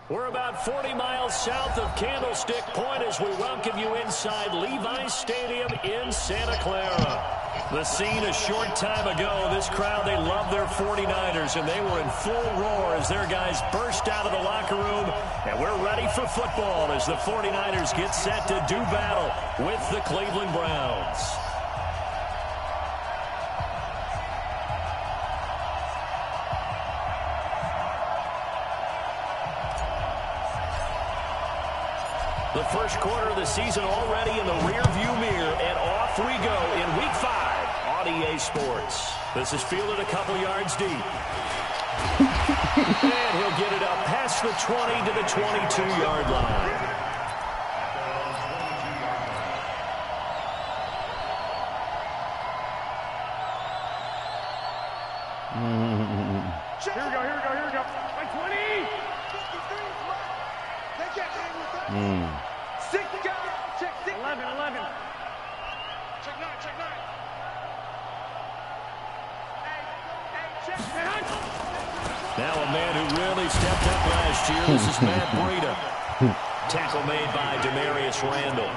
We're about 40 miles south of Candlestick Point as we welcome you inside Levi's Stadium in Santa Clara. The scene a short time ago, this crowd, they love their 49ers, and they were in full roar as their guys burst out of the locker room. And we're ready for football as the 49ers get set to do battle with the Cleveland Browns. The first quarter of the season already in the rearview mirror, and off we go in Week 5 on EA Sports. This is fielded a couple yards deep. And he'll get it up past the 20 to the 22-yard line. Here we go. By 20. 6 go. Check 6. 11. Check 9. Hey, check 9. Now a man who really stepped up last year. This is Matt Breida. Tackle made by Demarius Randall.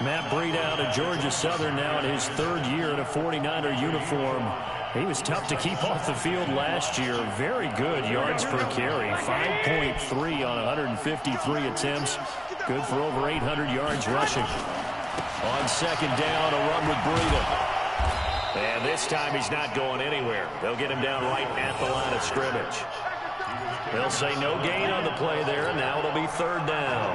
Matt Breida out of Georgia Southern now in his third year in a 49er uniform. He was tough to keep off the field last year. Very good yards per carry. 5.3 on 153 attempts. Good for over 800 yards rushing. On second down, a run with Breida. And this time he's not going anywhere. They'll get him down right at the line of scrimmage. They'll say no gain on the play there. Now it'll be third down.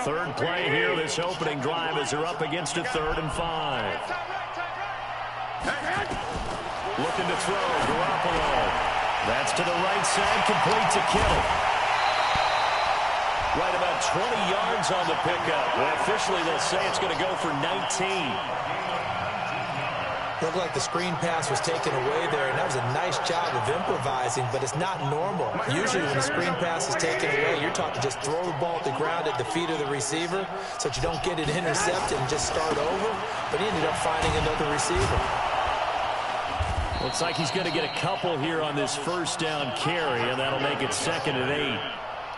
Third play here, this opening drive as they're up against a 3rd and 5. Looking to throw, Garoppolo. That's to the right side, complete to Kittle. Right about 20 yards on the pickup. Well, officially they'll say it's going to go for 19. Looked like the screen pass was taken away there, and that was a nice job of improvising, but it's not normal. Usually when the screen pass is taken away, you're taught to just throw the ball at the ground at the feet of the receiver so that you don't get it intercepted and just start over, but he ended up finding another receiver. Looks like he's going to get a couple here on this first down carry, and that'll make it 2nd and 8.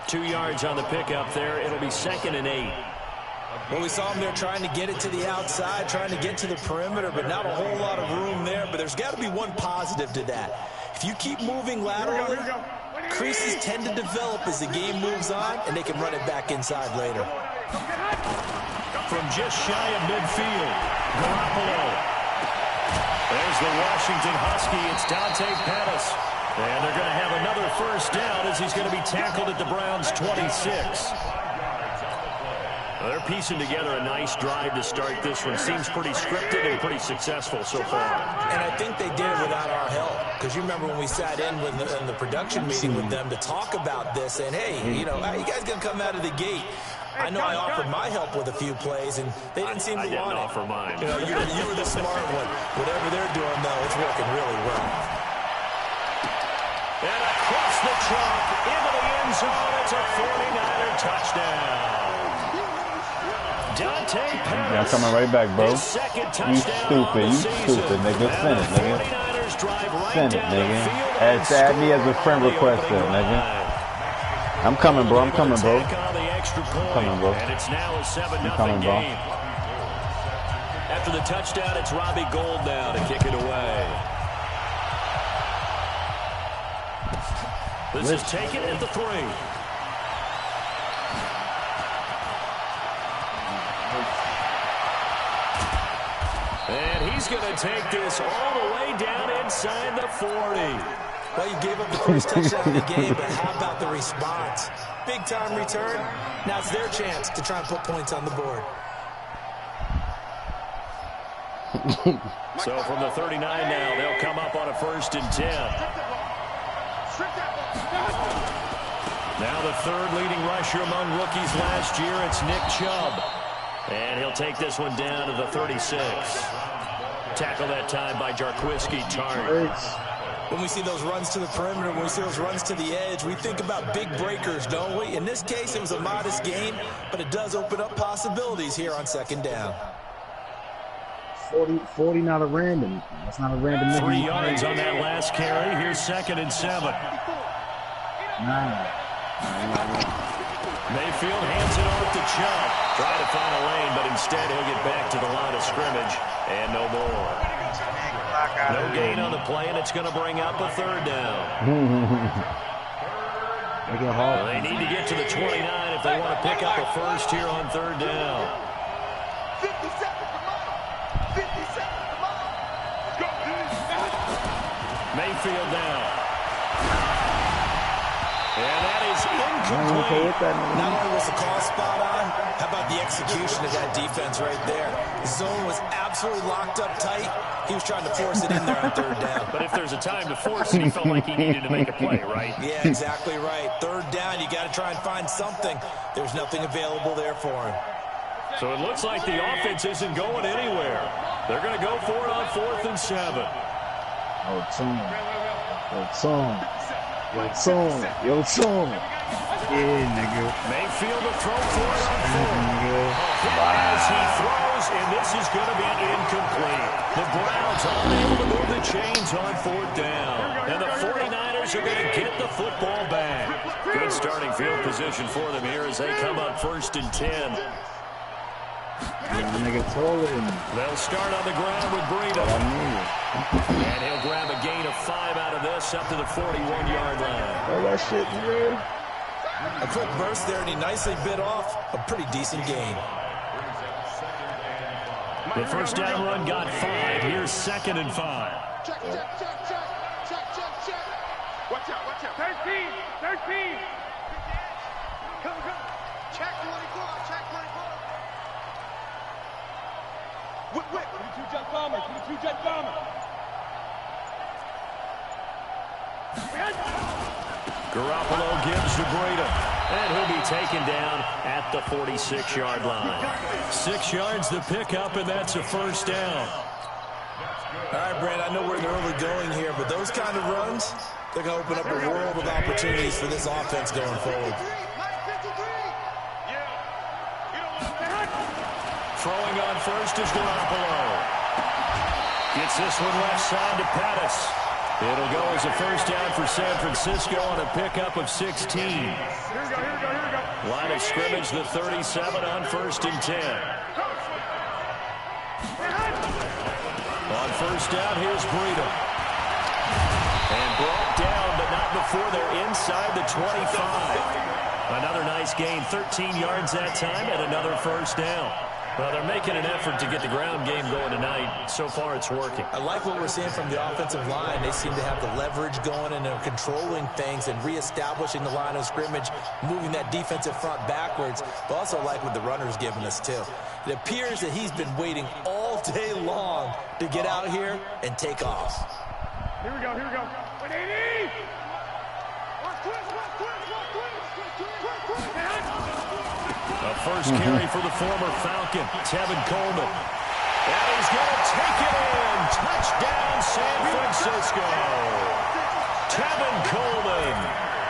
2 yards on the pickup there. It'll be 2nd and 8. Well, we saw him there trying to get it to the outside, trying to get to the perimeter, but not a whole lot of room there. But there's got to be one positive to that. If you keep moving laterally, creases tend to develop as the game moves on, and they can run it back inside later. From just shy of midfield, Garoppolo. There's the Washington Husky. It's Dante Pettis. And they're going to have another first down as he's going to be tackled at the Browns' 26. They're piecing together a nice drive to start this one. Seems pretty scripted and pretty successful so far. And I think they did it without our help. Because you remember when we sat in the production meeting with them to talk about this, and hey, you know, how you guys going to come out of the gate? I know I offered my help with a few plays, and they didn't seem to want it. I didn't offer mine. You know, you were the smart one. Whatever they're doing, though, it's working really well. And across the trunk, into the end zone, it's a 49er touchdown. Dante Pettis. Yeah, I'm coming right back, bro. You stupid, nigga. Send it, nigga. Send it, nigga. Add me as a friend request there, nigga. I'm coming, bro. I'm coming, bro. I'm coming, bro. And it's now a 7-0 coming, bro. game. After the touchdown, it's Robbie Gould now to kick it away. This is taken at the 3. And he's going to take this all the way down inside the 40. Well, you gave up the first touchdown of the game, but how about the response? Big-time return. Now it's their chance to try and put points on the board. So from the 39 now, they'll come up on a 1st and 10. Now the 3rd leading rusher among rookies last year, it's Nick Chubb. And he'll take this one down to the 36. Tackle that time by Jarquiski Tartt. When we see those runs to the perimeter, when we see those runs to the edge, we think about big breakers, don't we? In this case, it was a modest gain, but it does open up possibilities here on second down. 40 not a random. That's not a random. 3 yards on that last carry. Here's 2nd and 7. Mayfield hands it off to Chubb. Trying to find a lane, but instead he'll get back to the line of scrimmage. And no more. No gain on the play, and it's going to bring up a 3rd down. They need to get to the 29 if they want to pick up a first here on 3rd down. 50 seconds, come on. 50 seconds, come on. Let's go, dude. Mayfield down. And that is incomplete. Not only was the call spot on, how about the execution of that defense right there? The zone was absolutely locked up tight. He was trying to force it in there on 3rd down. But if there's a time to force it, he felt like he needed to make a play, right? Yeah, exactly right. 3rd down, you got to try and find something. There's nothing available there for him. So it looks like the offense isn't going anywhere. They're going to go for it on 4th and 7. Yo, son. Yeah, nigga. Mayfield to throw for it on 4th. As he throws, and this is going to be incomplete. The Browns unable to move the chains on 4th down. And the 49ers are going to get the football back. Good starting field position for them here as they come up 1st and 10. They'll start on the ground with Breida. And he'll grab a gain of 5 out of this up to the 41-yard line. That shit, man. A quick burst there, and he nicely bit off a pretty decent gain. The 1st down run got 5. Here's 2nd and 5. Check. Watch out. 13. Come. Check 24. Whip. 22-jet bomber. Garoppolo gives to Breida, and he'll be taken down at the 46-yard line. 6 yards to pick up, and that's a 1st down. All right, Brad, I know we're in the early going here, but those kind of runs, they're going to open up a world of opportunities for this offense going forward. Throwing on first is Garoppolo. Gets this one left side to Pettis. It'll go as a 1st down for San Francisco on a pickup of 16. Line of scrimmage, the 37 on 1st and 10. On 1st down, here's Breida. And brought down, but not before they're inside the 25. Another nice gain, 13 yards that time, and another 1st down. Well, they're making an effort to get the ground game going tonight. So far, it's working. I like what we're seeing from the offensive line. They seem to have the leverage going, and they're controlling things and reestablishing the line of scrimmage, moving that defensive front backwards. But also like what the runner's giving us, too. It appears that he's been waiting all day long to get out here and take off. Here we go. 180! A first carry for the former Falcon, Tevin Coleman. And he's going to take it in. Touchdown, San Francisco. Tevin Coleman,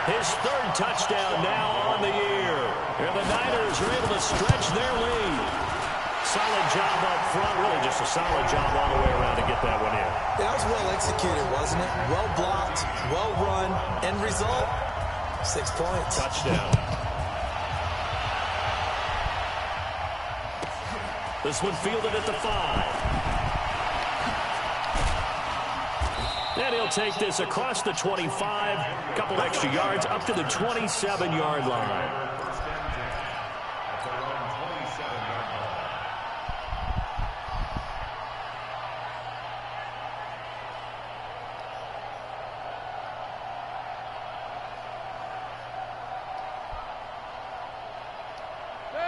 his 3rd touchdown now on the year. And the Niners are able to stretch their lead. Solid job up front, really just a solid job all the way around to get that one in. That was well executed, wasn't it? Well blocked, well run, end result, 6 points. Touchdown. This one fielded at the 5. And he'll take this across the 25, a couple extra yards up to the 27-yard line.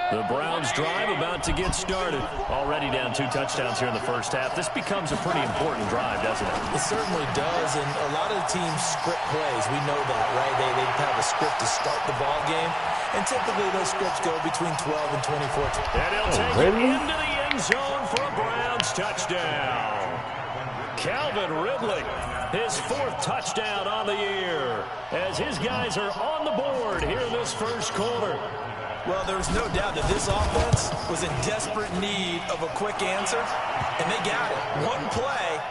The Browns drive about to get started. Already down 2 touchdowns here in the 1st half. This becomes a pretty important drive, doesn't it? It certainly does, and a lot of the teams script plays. We know that, right? They have a script to start the ball game, and typically those scripts go between 12 and 24. And he'll take it into the end zone for a Browns touchdown. Calvin Ridley, his 4th touchdown on the year, as his guys are on the board here in this first quarter. Well, there's no doubt that this offense was in desperate need of a quick answer, and they got it. One play,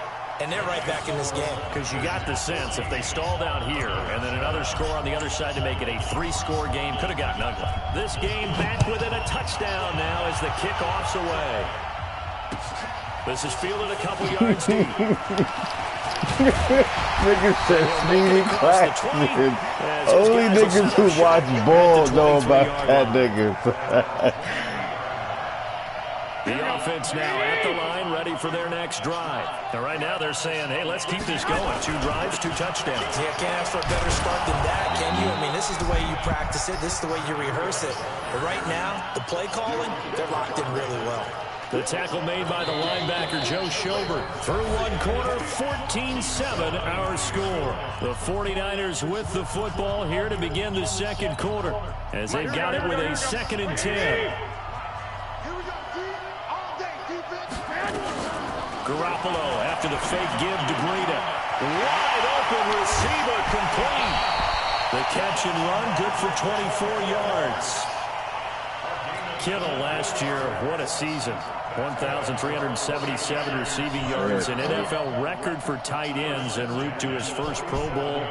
and they're right back in this game. Because you got the sense if they stalled out here and then another score on the other side to make it a 3-score game, could have gotten ugly. This game back within a touchdown now as the kickoff's away. This is fielded a couple yards deep. Niggas said Sneedy Claxton. Only niggas who watch ball know about that niggas. The offense now at the line, ready for their next drive. And right now they're saying, hey, let's keep this going. 2 drives, 2 touchdowns. Yeah, can't ask for a better start than that, can you? I mean, this is the way you practice it. This is the way you rehearse it. But right now, the play calling, they're locked in really well. The tackle made by the linebacker, Joe Schobert. Through 1 quarter, 14-7 our score. The 49ers with the football here to begin the second quarter as they've got it with a 2nd and 10. Garoppolo after the fake give to Breida. Wide open receiver complete. The catch and run good for 24 yards. Kittle last year, what a season. 1,377 receiving yards, an NFL record for tight ends en route to his first Pro Bowl.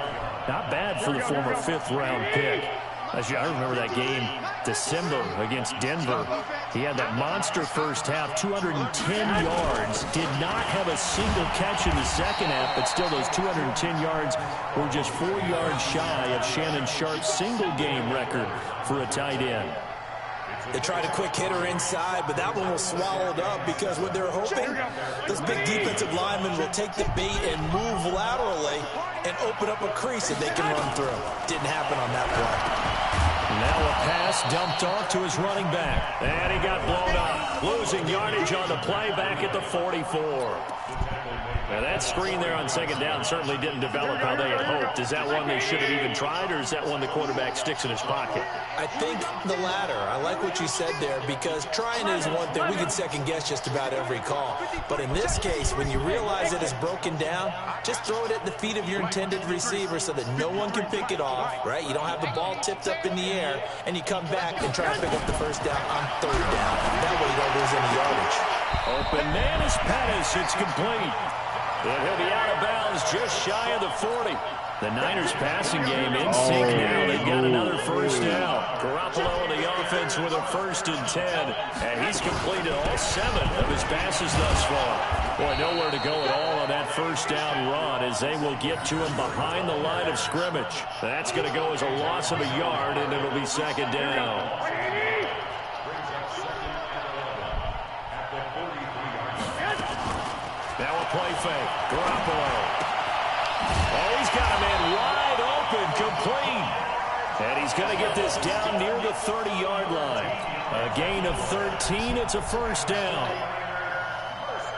Not bad for the former 5th-round pick. I remember that game, December against Denver. He had that monster first half, 210 yards. Did not have a single catch in the second half, but still those 210 yards were just 4 yards shy of Shannon Sharp's single-game record for a tight end. They tried a quick hitter inside, but that one was swallowed up because what they're hoping, those big defensive linemen will take the bait and move laterally and open up a crease that they can run through. Didn't happen on that play. Now a pass dumped off to his running back. And he got blown up. Losing yardage on the play back at the 44. Now that screen there on 2nd down certainly didn't develop how they had hoped. Is that one they should have even tried, or is that one the quarterback sticks in his pocket? I think the latter. I like what you said there, because trying is one thing. We can second-guess just about every call. But in this case, when you realize it is broken down, just throw it at the feet of your intended receiver so that no one can pick it off, right? You don't have the ball tipped up in the air, and you come back and try to pick up the first down on 3rd down. That way you don't lose any yardage. Open man is Pettis. It's complete. But he'll be out of bounds just shy of the 40. The Niners passing game in sync now. They've got another first down. Garoppolo in the offense with a 1st and 10. And he's completed all 7 of his passes thus far. Boy, nowhere to go at all on that first down run as they will get to him behind the line of scrimmage. That's going to go as a loss of a yard, and it'll be 2nd down. Now a play fake. Garoppolo. Oh, he's got a man wide open, complete. And he's going to get this down near the 30-yard line. A gain of 13. It's a first down.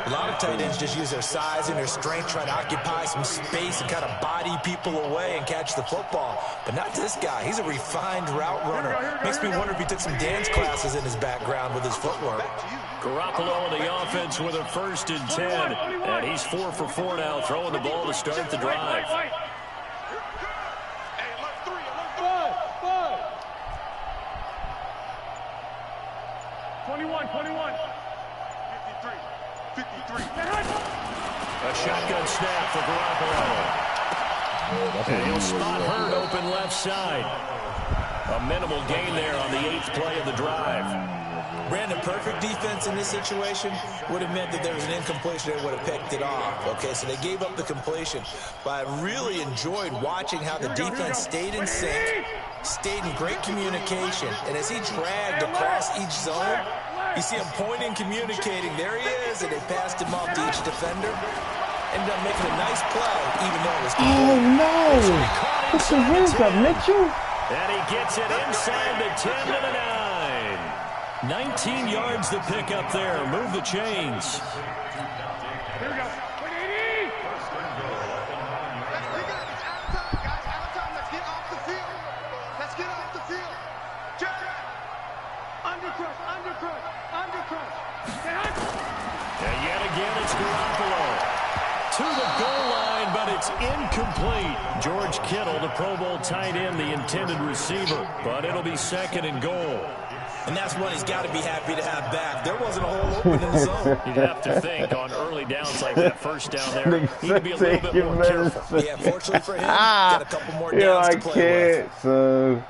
A lot of tight ends just use their size and their strength, try to occupy some space and kind of body people away and catch the football. But not this guy. He's a refined route runner. Makes me wonder if he took some dance classes in his background with his footwork. Garoppolo in the offense with a 1st and 10. And he's 4 for 4 now, throwing the ball to start the drive. 21. 53. A shotgun snap for Garoppolo. And he'll spot Hurd open left side. A minimal gain there on the 8th play of the drive. Brandon, perfect defense in this situation would have meant that there was an incompletion that would have picked it off. Okay, so they gave up the completion. But I really enjoyed watching how the defense stayed in sync, stayed in great communication. And as he dragged across each zone, you see him pointing, communicating. There he is, and they passed him off to each defender. Ended up making a nice play, even though it was complete. Oh, no. Put your hands up, Mitchell. And he gets it inside the 10 to the 9. 19 yards to pick up there. Move the chains. Here we go. 180. Out of time. Let's get off the field. Let's get off the field. Undercrush. And yet again, it's Garoppolo. to the goal line, but it's incomplete. George Kittle, the Pro Bowl tight end, the intended receiver, but it'll be 2nd and goal. And that's one he's got to be happy to have back. There wasn't a hole open in the zone. You'd have to think on early downs like that first down there, he'd be a little bit more careful. Yeah, fortunately for him, got a couple more downs to play with. So.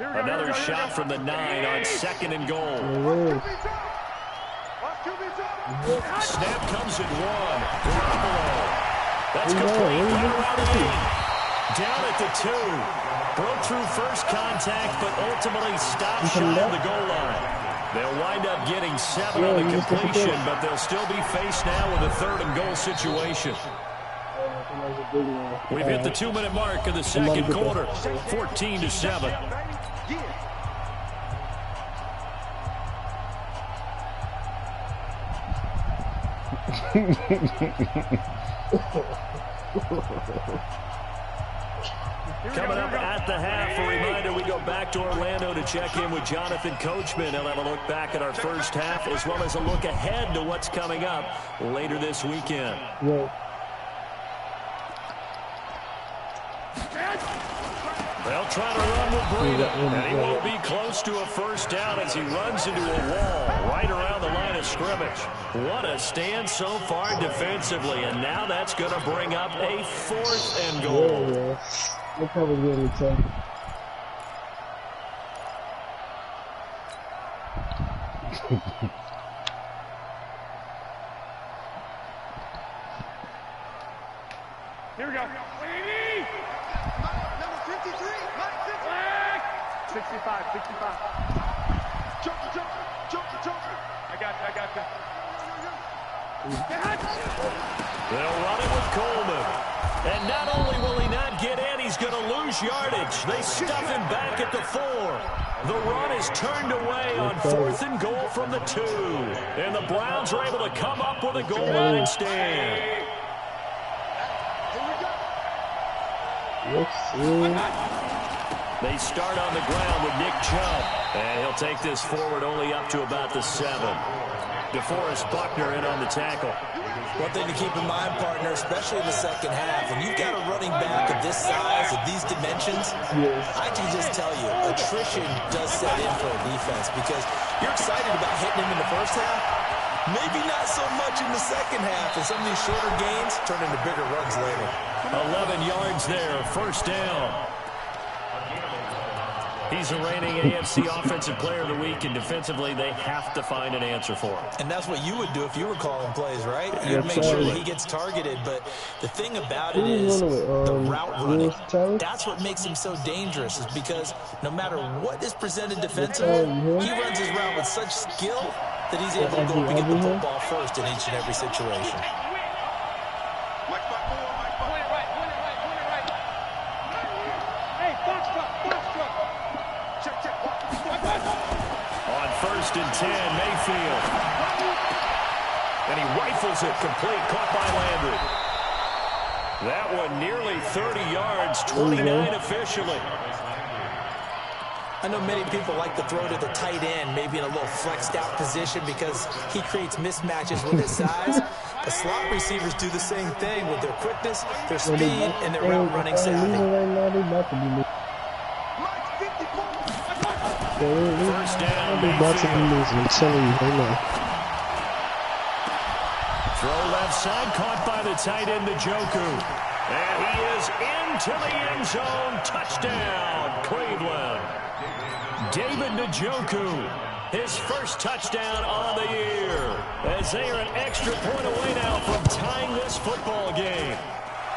Another shot from the 9 on 2nd and goal. Snap comes at 1. Garoppolo. That's complete. Down at the 2. Broke through first contact, but ultimately stopped shy of the goal line. They'll wind up getting 7 on the completion, but they'll still be faced now with a 3rd and goal situation. We've hit the 2-minute mark of the second quarter, 14-7. Coming up at the half, a reminder, we go back to Orlando to check in with Jonathan Coachman. He'll have a look back at our first half as well as a look ahead to what's coming up later this weekend. Yeah. They'll try to run with Breida, and he won't be close to a first down as he runs into a wall right around the line of scrimmage. What a stand so far defensively, and now that's going to bring up a 4th and goal. Yeah. They're probably really tough. Here we go. 65. Joker. I got you. They'll run it with Coleman. And not only will he not get in, he's going to lose yardage. They stuff him back at the 4. The run is turned away on 4th and goal from the 2. And the Browns are able to come up with a goal line stand. They start on the ground with Nick Chubb. And he'll take this forward only up to about the 7. DeForest Buckner in on the tackle. One thing to keep in mind, partner, especially in the second half, when you've got a running back of this size, of these dimensions, I can just tell you, attrition does set in for a defense because you're excited about hitting him in the first half. Maybe not so much in the second half, and some of these shorter gains turn into bigger runs later. 11 yards there, first down. He's the reigning AFC Offensive Player of the Week, and defensively, they have to find an answer for him. And that's what you would do if you were calling plays, right? You'd make sure that he gets targeted. But the thing about it is the route running. That's what makes him so dangerous, is because no matter what is presented defensively, he runs his route with such skill that he's able to go up and get the football first in each and every situation. First and 10, Mayfield. And he rifles it complete, caught by Landry. That one nearly 30 yards, 29 officially. I know many people like to throw to the tight end, maybe in a little flexed out position because he creates mismatches with his size. The slot receivers do the same thing with their quickness, their speed, and their route running savvy. First down, I'm telling you right now. Throw left side, caught by the tight end, Njoku. And he is into the end zone. Touchdown, Cleveland. David Njoku, his first touchdown on the year, as they are an extra point away now from tying this football game.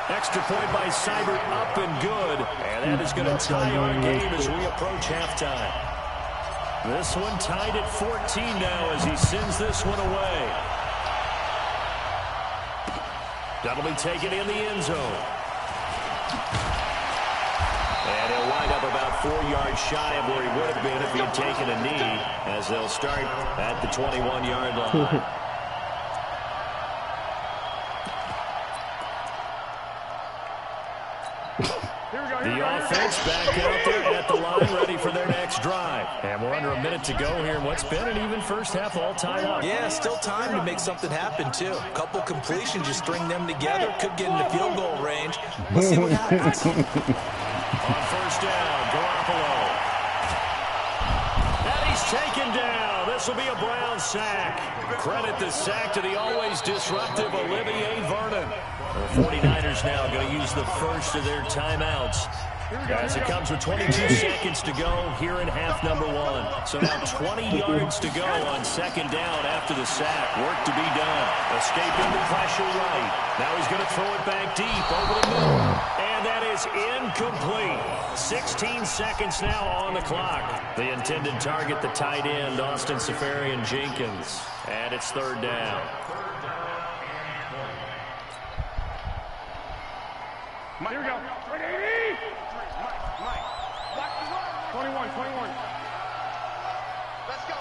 Extra point by Seibert, up and good. And that is going to tie our game as we approach halftime. This one tied at 14 now as he sends this one away. That'll be taken in the end zone. And he'll wind up about 4 yards shy of where he would have been if he had taken a knee, as they'll start at the 21-yard line. minute to go here in what's been an even first half, all tied up. Yeah, still time to make something happen, too. A couple completions, you string them together, could get into field goal range. Let's see what happens. On first down, Garoppolo. And he's taken down. This will be a Brown sack. Credit the sack to the always disruptive Olivier Vernon. The 49ers now going to use the first of their timeouts, as it comes with 22 seconds to go here in half number 1. So now 20 yards to go on second down after the sack. Work to be done. Escaping the pressure right. Now he's going to throw it back deep over the middle. And that is incomplete. 16 seconds now on the clock. The intended target, the tight end, Austin Seferian-Jenkins. And it's third down. Here we go. 21. Let's go.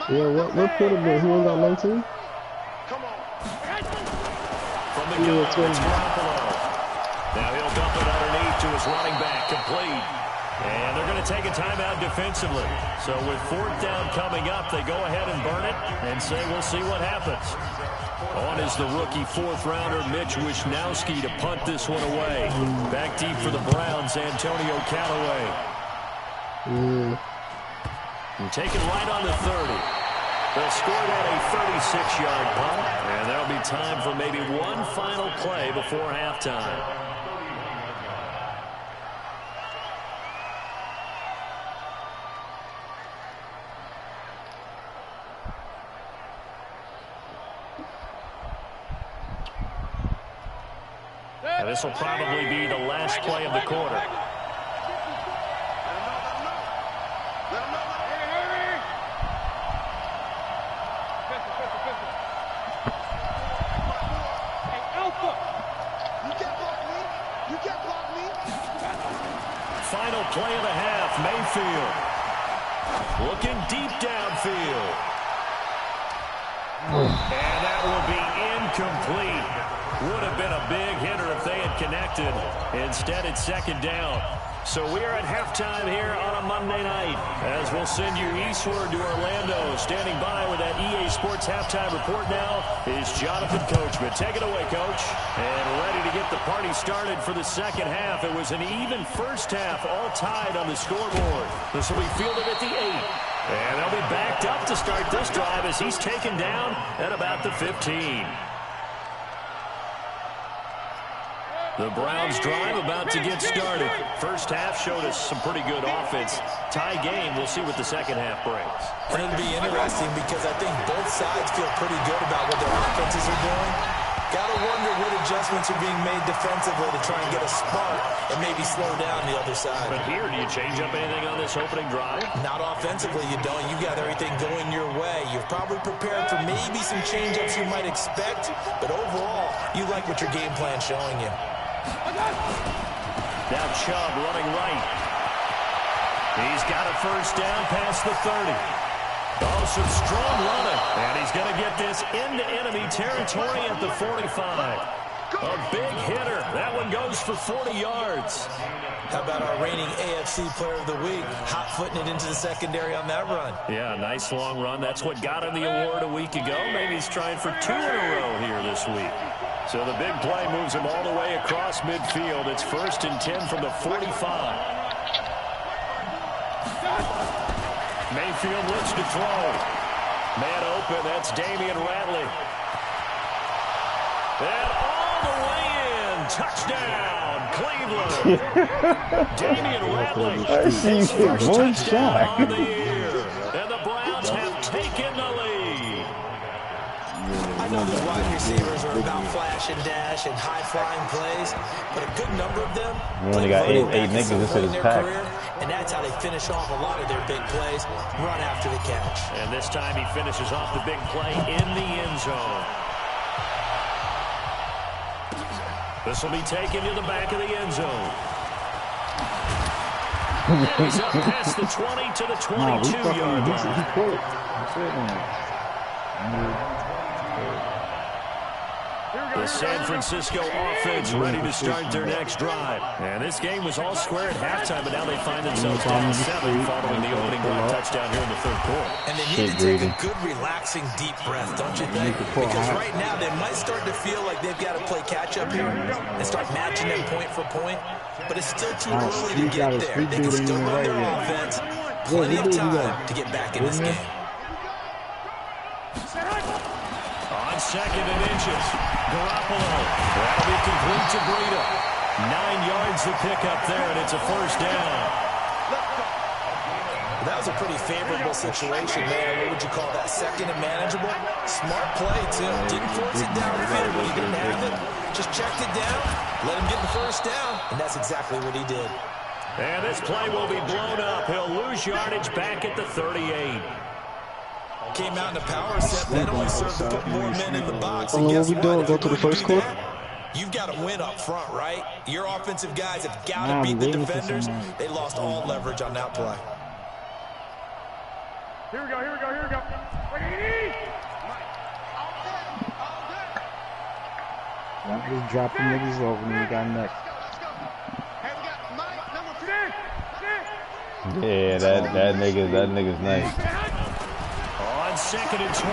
Yeah, what quarterback? Who ain't got 19? Come on. From the gun, it's Garoppolo. Now he'll dump it underneath to his running back, complete. And they're going to take a timeout defensively. So with fourth down coming up, they go ahead and burn it and say we'll see what happens. On is the rookie fourth-rounder Mitch Wishnowsky to punt this one away. Back deep for the Browns, Antonio Callaway. And taken right on the 30. They'll score that a 36-yard punt, and there'll be time for maybe one final play before halftime. And this will probably be the last play of the quarter. Final play of the half, Mayfield. Looking deep downfield. And that will be incomplete. Would have been a big hitter if they had connected. Instead, it's second down. So we are at halftime here on a Monday night, as we'll send you eastward to Orlando. Standing by with that EA Sports halftime report now is Jonathan Coachman. Take it away, Coach. And ready to get the party started for the second half. It was an even first half, all tied on the scoreboard. This will be fielded at the 8. And they'll be backed up to start this drive as he's taken down at about the 15. The Browns drive about to get started. First half showed us some pretty good offense. Tie game, we'll see what the second half brings. And it'll be interesting because I think both sides feel pretty good about what their offenses are doing. Gotta wonder what adjustments are being made defensively to try and get a spark and maybe slow down the other side. But here, do you change up anything on this opening drive? Not offensively, you don't. You got everything going your way. You're probably prepared for maybe some change-ups you might expect, but overall, you like what your game plan's showing you. Now Chubb running right. He's got a first down past the 30. Oh, some strong running. And he's going to get this into enemy territory at the 45. A big hitter. That one goes for 40 yards. How about our reigning AFC Player of the Week, hot-footing it into the secondary on that run? Yeah, nice long run. That's what got him the award a week ago. Maybe he's trying for 2 in a row here this week. So the big play moves him all the way across midfield. It's 1st and 10 from the 45. Mayfield looks to throw. Man open, that's Damian Ratley. And all the way in. Touchdown, Cleveland. Damian Ratley. I see you hit one shot. On the year. And the Browns have taken the lead. I know these wide receivers are about flash and dash and high-flying plays, but a good number of them only got eight niggas in his pack. Career, and that's how they finish off a lot of their big plays, run after the catch. And this time he finishes off the big play in the end zone. This will be taken to the back of the end zone. And he's up past the 20 to the 22-yard line. The San Francisco offense ready to start their next drive. And this game was all square at halftime, but now they find themselves down 7 following the opening drive touchdown here in the third quarter. And they need to take a good, relaxing, deep breath, don't you think? Because right now they might start to feel like they've got to play catch-up here and start matching them point for point. But it's still too early to get there. They can still run their offense. Plenty of time to get back in this game. On 2nd and inches, Garoppolo. That'll be complete to Breida. 9 yards to pick up there, and it's a first down. That was a pretty favorable situation, man. What would you call that? 2nd and manageable? Smart play, too. Didn't force it downfield when he didn't have it. Just checked it down, let him get the first down, and that's exactly what he did. And this play will be blown up. He'll lose yardage back at the 38. Came out in a power set, that only served to put more men in the box. And what guess we what? doing? Go to the first quarter? You've got to win up front, right? Your offensive guys have got to beat the defenders. They lost all leverage on that play. Here we go. Y'all just drop the niggas over and we got next. Yeah, that nigga's nice. On 2nd and 12,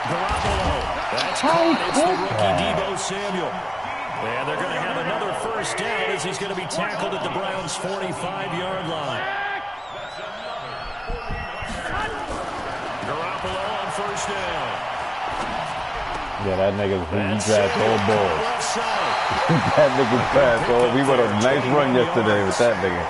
Garoppolo. That's caught. It's the rookie Deebo Samuel. And they're going to have another first down as he's going to be tackled at the Browns' 45-yard line. Garoppolo on first down. Yeah, that nigga's trash all balls. That nigga's trash all. We went a nice run yesterday with that nigga.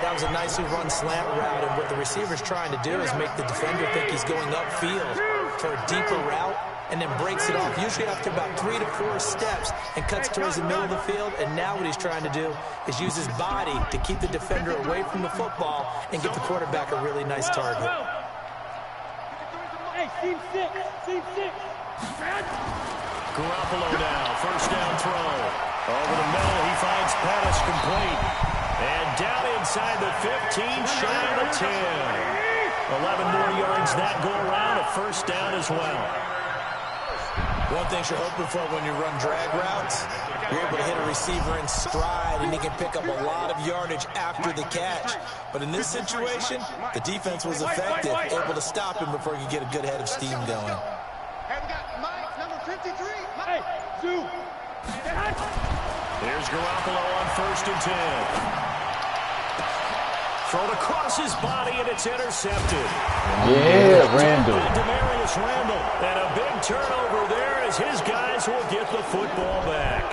That was a nicely run slant route, and what the receiver's trying to do is make the defender think he's going upfield for a deeper route, and then breaks it off, usually after about 3 to 4 steps, and cuts towards the middle of the field. And now what he's trying to do is use his body to keep the defender away from the football and get the quarterback a really nice target. Hey, team 6. Garoppolo now, first down throw. Over the middle, he finds Pettis complete. And down inside the 15, shy of the 10. 11 more yards that go around, a first down as well. One thing you're hoping for when you run drag routes, you're able to hit a receiver in stride, and he can pick up a lot of yardage after the catch. But in this situation, the defense was effective, able to stop him before he could get a good head of steam going. Have got Mike, number 53. Hey, 2. There's Garoppolo on 1st and 10. Thrown across his body, and it's intercepted. Yeah, Randall. Demarius Randall. And a big turnover there as his guys will get the football back.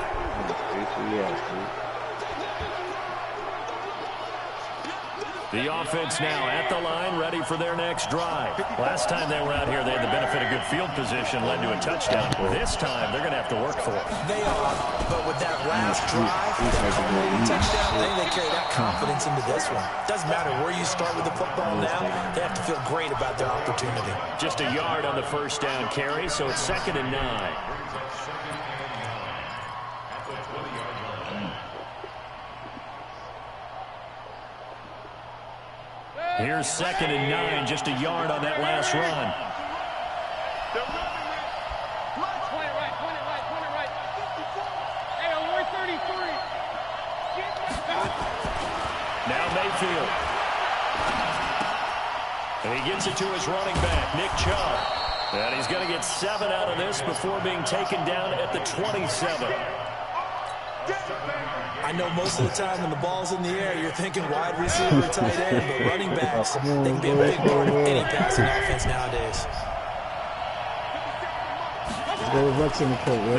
The offense now at the line, ready for their next drive. Last time they were out here, they had the benefit of good field position, led to a touchdown. This time, they're going to have to work for it. They are, but with that last drive, that culminating touchdown, they carry that confidence into this one. Doesn't matter where you start with the football now, they have to feel great about their opportunity. Just a yard on the first down carry, so it's 2nd and 9. Here's 2nd and 9, just a yard on that last run. Point it right. Hey, on 133. Now Mayfield. And he gets it to his running back, Nick Chubb. And he's going to get 7 out of this before being taken down at the 27. I know most of the time when the ball's in the air, you're thinking wide receiver, tight end, but running backs, they can be a big part of any passing offense nowadays. They'll run for it.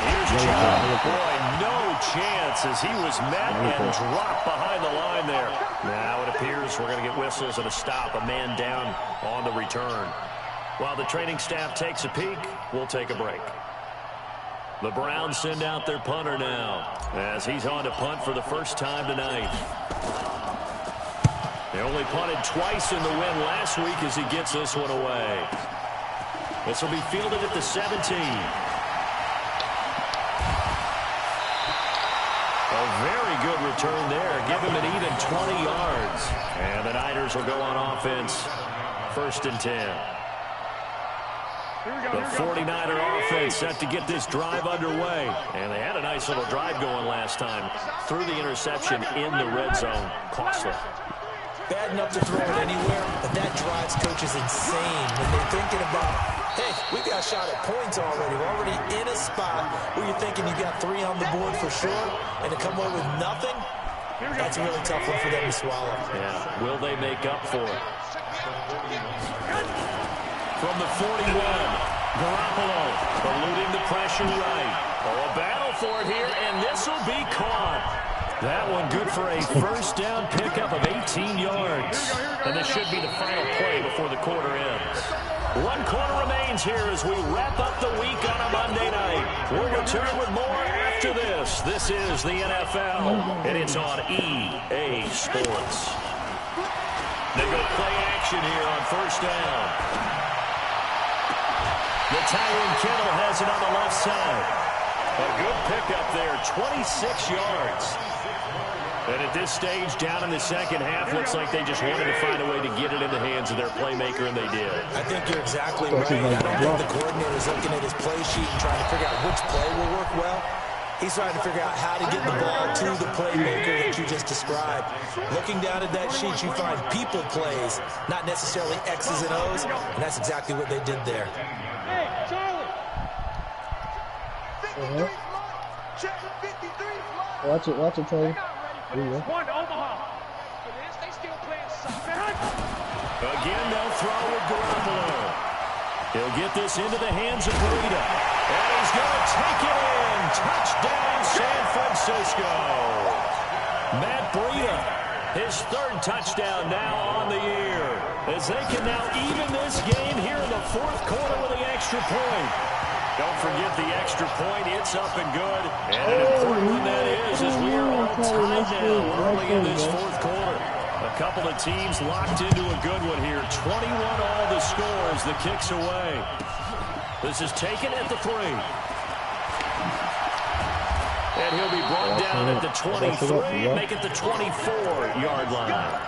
Here's Chubb. Boy, no chance as he was met and dropped behind the line there. Now it appears we're going to get whistles and a stop. A man down on the return. While the training staff takes a peek, we'll take a break. The Browns send out their punter now as he's on to punt for the first time tonight. They only punted twice in the win last week as he gets this one away. This will be fielded at the 17. A very good return there. Give him an even 20 yards. And the Niners will go on offense. 1st and 10. The 49er offense set to get this drive underway. And they had a nice little drive going last time. Threw the interception in the red zone. Costly. Bad enough to throw it anywhere, but that drives coaches insane when they're thinking about, hey, we got a shot at points already. We're already in a spot where you're thinking you got 3 on the board for sure, and to come away with nothing, that's a really tough one for them to swallow. Yeah, will they make up for it? From the 41, Garoppolo eluding the pressure right. Oh, a battle for it here, and this will be caught. That one good for a first down pickup of 18 yards. And this should be the final play before the quarter ends. 1 quarter remains here as we wrap up the week on a Monday night. We'll return with more after this. This is the NFL, and it's on EA Sports. They go play action here on first down. The Tyron Kittle has it on the left side. A good pickup there, 26 yards. And at this stage, down in the second half, looks like they just wanted to find a way to get it in the hands of their playmaker, and they did. I think you're exactly right. I don't think the coordinator is looking at his play sheet and trying to figure out which play will work well. He's trying to figure out how to get the ball to the playmaker that you just described. Looking down at that sheet, you find people plays, not necessarily X's and O's, and that's exactly what they did there. Hey, Charlie! 53 check 53 Watch it, Charlie. One to Omaha. They still playing soccer. Again, they'll throw with Garoppolo. He'll get this into the hands of Breida. And he's going to take it in. Touchdown, San Francisco. Matt Breida, his 3rd touchdown now on the year. As they can now even this game here in the 4th quarter with the extra point. Don't forget the extra point. It's up and good. And an important one that is, as we are all tied now early in this 4th quarter. A couple of teams locked into a good one here. 21 all the scores. The kick's away. This is taken at the 3. And he'll be brought down at the 23, make it the 24-yard line.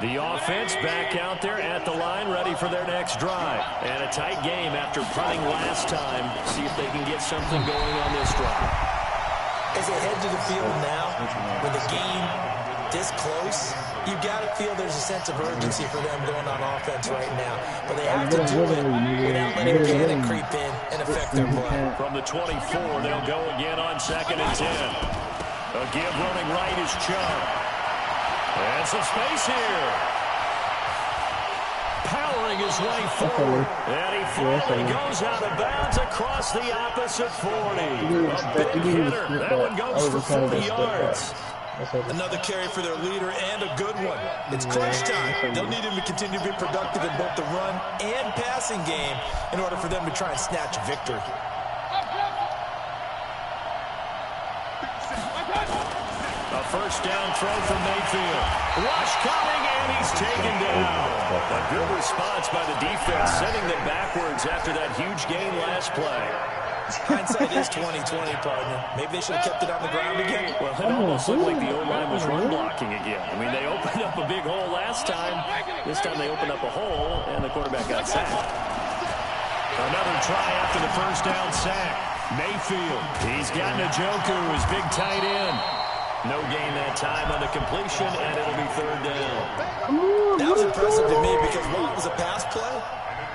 The offense back out there at the line, ready for their next drive. And a tight game after punting last time. See if they can get something going on this drive. As they head to the field now, with the game this close, you've got to feel there's a sense of urgency for them going on offense right now. But they have to do it without letting panic creep in and affect their play. From the 24, they'll go again on 2nd and 10. A give running right is Chubb. And some space here. Powering his way forward. And he finally goes out of bounds across the opposite 40. A big hitter. That one goes for 40 yards. Another carry for their leader and a good one. It's crunch time. They'll need him to continue to be productive in both the run and passing game in order for them to try and snatch victory. A first down throw from Mayfield. Rush coming, and he's taken down. A good response by the defense, sending them backwards after that huge gain last play. Hindsight is 20/20, partner. Maybe they should have kept it on the ground again. Well, it almost looked like the O-line was run blocking again. I mean, they opened up a big hole last time. This time they opened up a hole, and the quarterback got sacked. Another try after the first down sack. Mayfield, he's got Njoku, his big tight end. No gain that time on the completion, and it'll be 3rd down. That was impressive to me because while it was a pass play,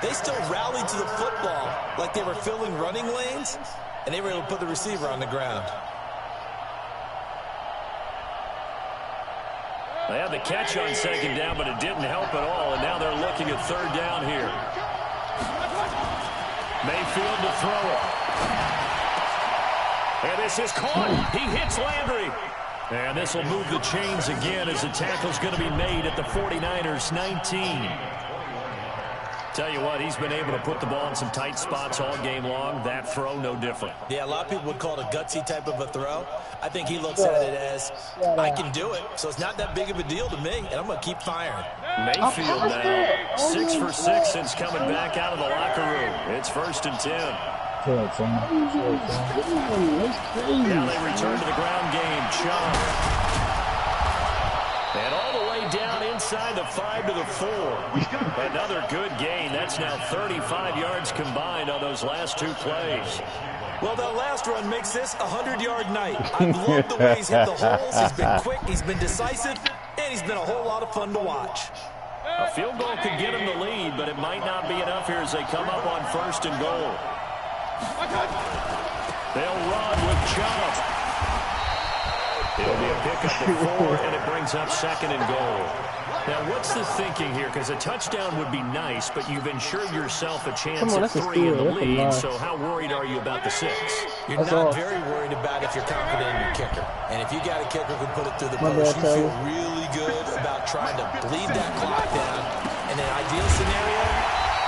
they still rallied to the football like they were filling running lanes, and they were able to put the receiver on the ground. They had the catch on 2nd down, but it didn't help at all, and now they're looking at 3rd down here. Mayfield to throw it. And this is caught. He hits Landry. And this will move the chains again as the tackle's going to be made at the 49ers 19. Tell you what, he's been able to put the ball in some tight spots all game long. That throw, no different. Yeah, a lot of people would call it a gutsy type of a throw. I think he looks at it as, I can do it, so it's not that big of a deal to me, and I'm going to keep firing. Mayfield now, 6 for 6 since coming back out of the locker room. It's 1st and 10. Now they return to the ground game. Chubb. And all the way down inside the 5 to the 4. Another good gain. That's now 35 yards combined on those last 2 plays. Well, that last run makes this a 100-yard night. I've loved the way he's hit the holes. He's been quick, he's been decisive, and he's been a whole lot of fun to watch. A field goal could get him the lead, but it might not be enough here as they come up on 1st and goal. They'll run with Chubb. It'll be a pickup of 4, and it brings up 2nd and goal. Now, what's the thinking here? Because a touchdown would be nice, but you've ensured yourself a chance at 3 in the lead, so how worried are you about the 6? You're not very worried about if you're confident in your kicker. And if you got a kicker who can put it through the post, you feel really good about trying to bleed that clock down. In an ideal scenario,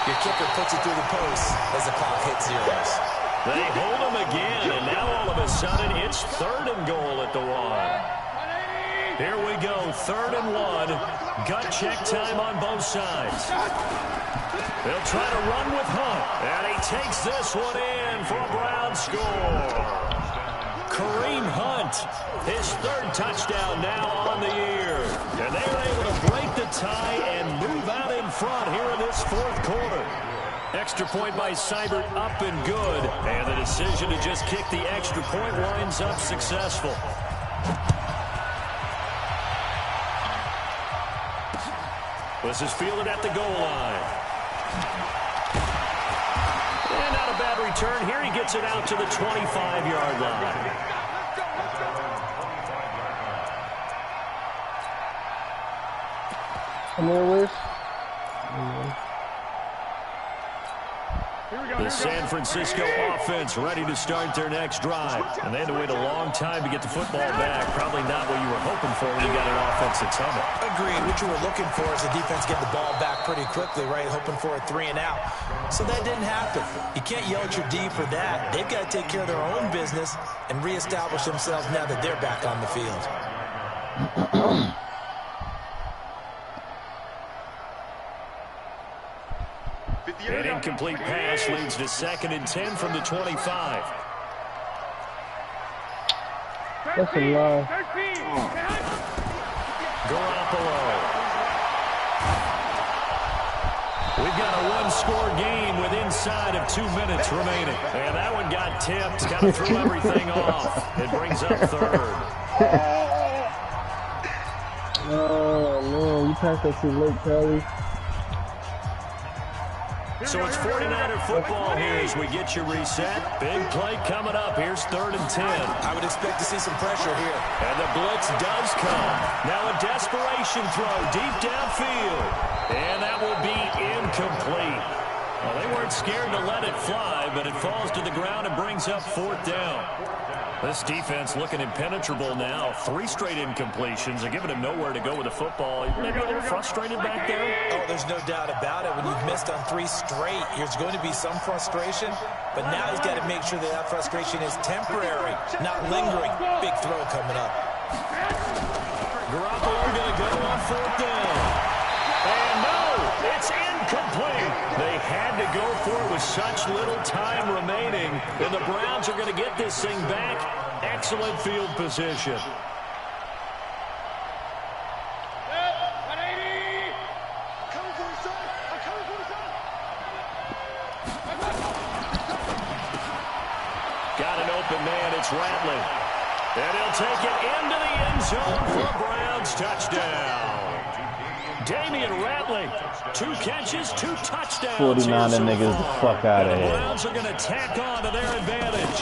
your kicker puts it through the post as the clock hits zeros. They hold him again, and now all of a sudden it's 3rd and goal at the 1. Here we go, 3rd and 1. Gut check time on both sides. They'll try to run with Hunt, and he takes this one in for a Brown score. Kareem Hunt, his 3rd touchdown now on the year. And they're able to break the tie and move out in front here in this 4th quarter. Extra point by Seibert up and good. And the decision to just kick the extra point winds up successful. This is fielded at the goal line. And not a bad return. Here he gets it out to the 25-yard line. Come on, Wish. The San Francisco offense ready to start their next drive. And they had to wait a long time to get the football back. Probably not what you were hoping for when you got an offense that's humming. Agreed. What you were looking for is the defense get the ball back pretty quickly, right? Hoping for a 3 and out. So that didn't happen. You can't yell at your D for that. They've got to take care of their own business and reestablish themselves now that they're back on the field. An incomplete pass leads to 2nd and 10 from the 25. That's a lie. Garoppolo. We've got a one-score game with inside of 2 minutes remaining. And that one got tipped, kind of threw everything off. It brings up 3rd. Oh, man, you passed that too late, Kelly. So it's 49er football here as we get you reset. Big play coming up. Here's 3rd and 10. I would expect to see some pressure here. And the blitz does come. Now a desperation throw deep downfield. And that will be incomplete. Well, they weren't scared to let it fly, but it falls to the ground and brings up 4th down. This defense looking impenetrable now. 3 straight incompletions. They're giving him nowhere to go with the football. Maybe a little frustrated back there. Oh, there's no doubt about it. When you've missed on 3 straight, there's going to be some frustration. But now he's got to make sure that frustration is temporary, not lingering. Big throw coming up. Garoppolo going to go on 4th down. And no, it's incomplete. They had to go for it with such little time remaining. And the Browns are going to get this thing back. Excellent field position. Got an open man. It's Ratley. And he'll take it into the end zone for a Browns touchdown. Damian Ratley, 2 catches, 2 touchdowns. 49er niggas the fuck out of here. The Browns are going to tack on to their advantage.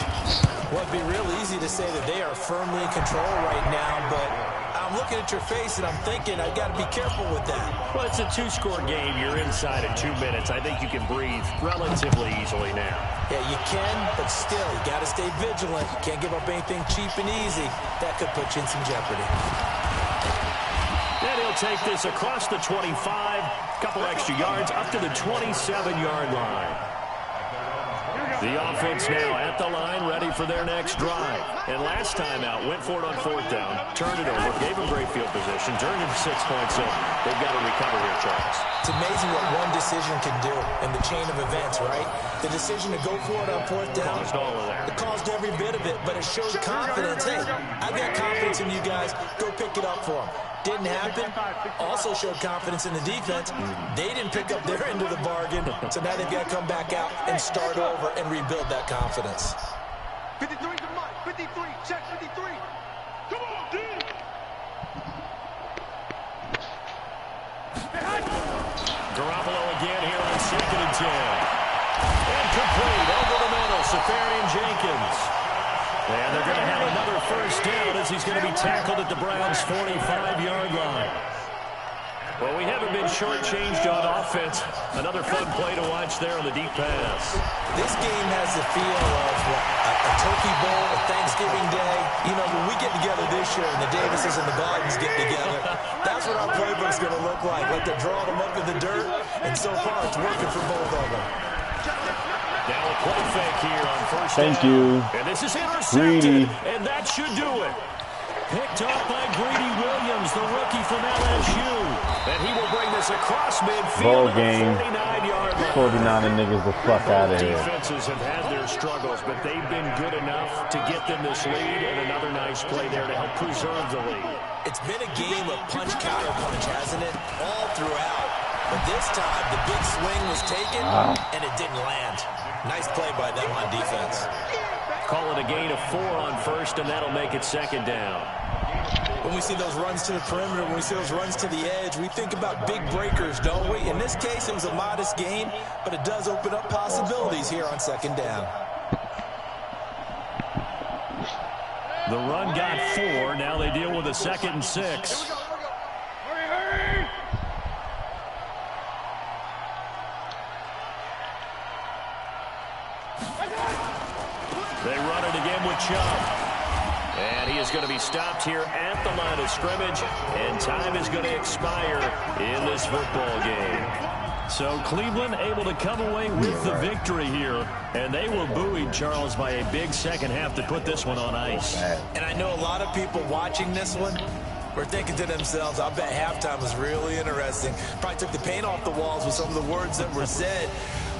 Well, it'd be real easy to say that they are firmly in control right now, but I'm looking at your face and I'm thinking I've got to be careful with that. Well, it's a 2-score game. You're inside in 2 minutes. I think you can breathe relatively easily now. Yeah, you can, but still, you got to stay vigilant. You can't give up anything cheap and easy. That could put you in some jeopardy. And he'll take this across the 25, couple extra yards, up to the 27-yard line. The offense now at the line, ready for their next drive. And last time out, went for it on 4th down, turned it over, gave them great field position, turned it 6 points in. They've got to recover here, Charles. It's amazing what one decision can do in the chain of events, right? The decision to go for it on 4th down. Caused all of that. It caused every bit of it, but it showed confidence. Hey, I've got confidence in you guys. Go pick it up for them. Didn't happen. Also showed confidence in the defense. They didn't pick up their end of the bargain, so now they've got to come back out and start over and rebuild that confidence. 53 to Mike. 53. Check 53. Come on, dude. Garoppolo again here on 2nd and 10. And complete over the middle. Safarian Jenkins. And they're going to have another first down as he's going to be tackled at the Browns' 45-yard line. Well, we haven't been shortchanged on offense. Another fun play to watch there on the deep pass. This game has the feel of a turkey bowl, a Thanksgiving day. You know, when we get together this year and the Davises and the Gardens get together, that's what our playbook's going to look like. Like they're drawing them up in the dirt, and so far it's working for both of them. Now a play fake here on first Thank down. you. And this is intercepted. And that should do it. Picked up by Greedy Williams, the rookie from LSU. And he will bring this across midfield. Ball game. 49-yard line. 49 niggas the fuck out of here. Defenses have had their struggles, but they've been good enough to get them this lead. And another nice play there to help preserve the lead. It's been a game of punch, counter punch, hasn't it? All throughout. But this time, the big swing was taken, and it didn't land. Nice play by them on defense. Call it a gain of 4 on first, and that'll make it 2nd down. When we see those runs to the perimeter, when we see those runs to the edge, we think about big breakers, don't we? In this case, it was a modest gain, but it does open up possibilities here on 2nd down. The run got 4. Now they deal with a 2nd and 6. They run it again with Chubb. And he is going to be stopped here at the line of scrimmage. And time is going to expire in this football game. So Cleveland able to come away with the victory here. And they were buoyed, Charles, by a big second half to put this one on ice. And I know a lot of people watching this one were thinking to themselves, I bet halftime was really interesting. Probably took the paint off the walls with some of the words that were said.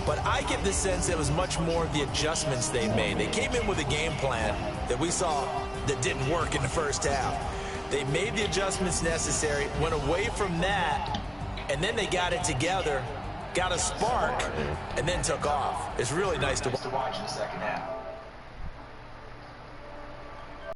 But I get the sense it was much more the adjustments they made. They came in with a game plan that we saw that didn't work in the first half. They made the adjustments necessary, went away from that, and then they got it together, got a spark, and then took off. It's really nice to watch in the second half.